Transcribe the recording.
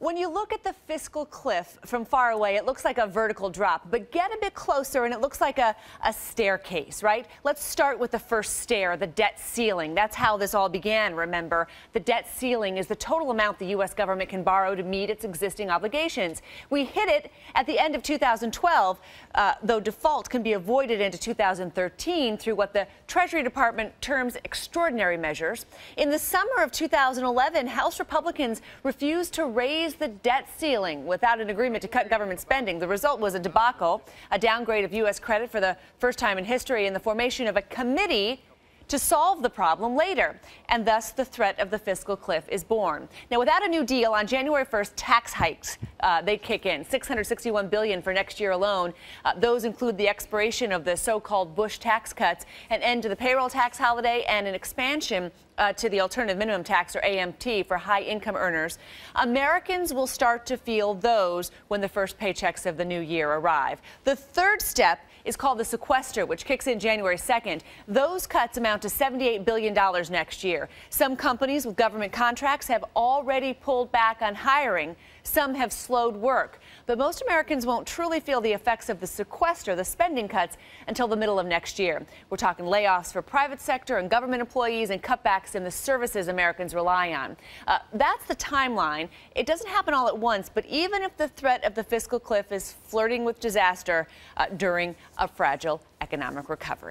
When you look at the fiscal cliff from far away, it looks like a vertical drop, but get a bit closer and it looks like a staircase, right? Let's start with the first stair, the debt ceiling. That's how this all began, remember. The debt ceiling is the total amount the U.S. government can borrow to meet its existing obligations. We hit it at the end of 2012, though default can be avoided into 2013 through what the Treasury Department terms extraordinary measures. In the summer of 2011, House Republicans refused to raise the debt ceiling without an agreement to cut government spending. The result was a debacle, a downgrade of U.S. credit for the first time in history, and the formation of a committee to solve the problem later. And thus the threat of the fiscal cliff is born. Now, without a new deal, on January 1st, tax hikes, they kick in, $661 billion for next year alone. Those include the expiration of the so-called Bush tax cuts, an end to the payroll tax holiday, and an expansion to the alternative minimum tax, or AMT, for high-income earners. Americans will start to feel those when the first paychecks of the new year arrive. The third step is called the sequester, which kicks in January 2nd. Those cuts amount to $78 billion next year. Some companies with government contracts have already pulled back on hiring. Some have slowed work. But most Americans won't truly feel the effects of the sequester, the spending cuts, until the middle of next year. We're talking layoffs for private sector and government employees and cutbacks in the services Americans rely on. That's the timeline. It doesn't happen all at once, but even if the threat of the fiscal cliff is flirting with disaster during a fragile economic recovery.